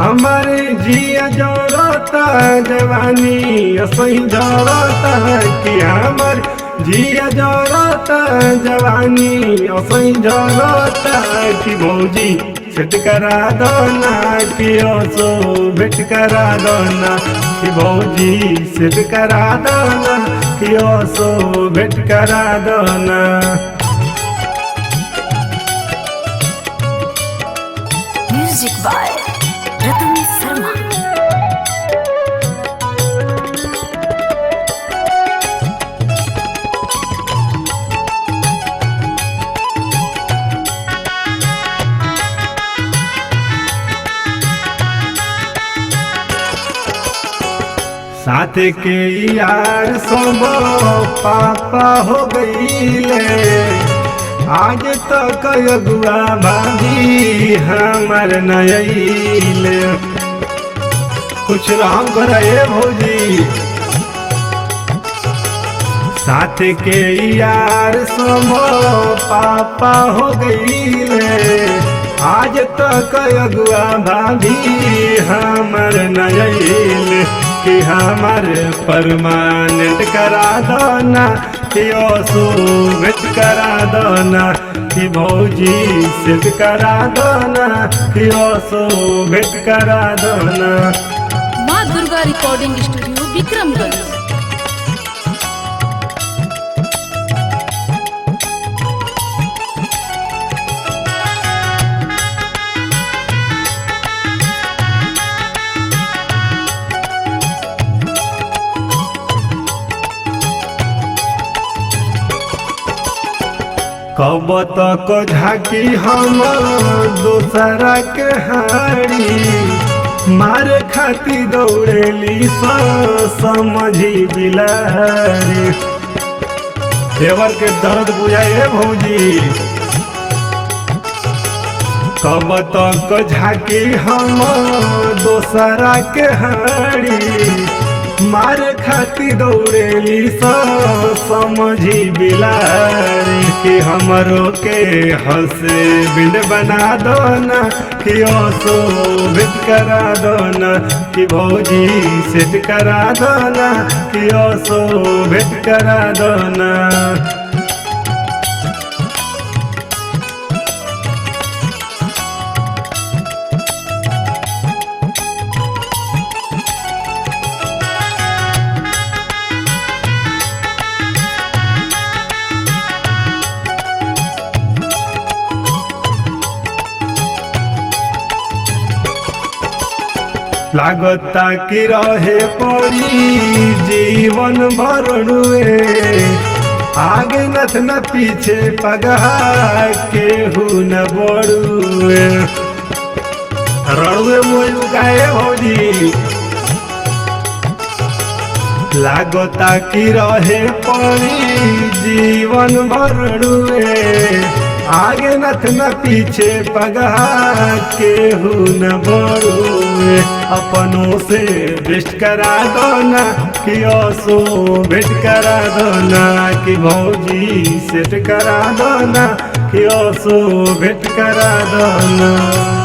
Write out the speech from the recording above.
हमारे जिया जरता जवानी असही जरता कि हमार जिया जरता जवानी असही जरता कि भौजी सेट करा दना कि असो भेट करा दना कि भौजी सेट करा दना कि असो भेट करा दना। म्यूजिक बाय रतन शर्मा। साथ के यार सब पापा हो गईले आज तक अगुआ भाभी हमार नयले कुछ राम करे भौजी। साथ के यार सब पापा हो गईले आज तक अगुआ भाभी हमार नयले कि हमार परमानेंट करा दना कि असो भेट करा दना कि भौजी सेट करा दना कि असो भेट करा दना। माँ दुर्गा रिकॉर्डिंग स्टूडियो विक्रमगंज। कब तक झाकी हम दोसरा के हारी मारे खाती दौड़ेली समझी बिलारी देवर के दर्द बुझाए भौजी। कब तक झाकी हम दोसरा के हारी मारे खाती दौड़ेली समझी बिलारी कि हमरो के हंसे बिंद बना दना कि असो भेट करा दना कि भौजी सेट करा दना कि असो भेट करा दना। लागता कि रहे पड़ी जीवन भरनुए आगे नथ न पीछे पगहा केहू न बड़ुए रणुए मोयू गाए भौजी। लागता कि रहे पड़ी जीवन भरनुए आगे नथ न पीछे पगहा केहू न बड़ुए अपनों से बेस्ट करा दना कि असो भेट करा दना कि भौजी सेट करा दना कि असो भेट करा दना।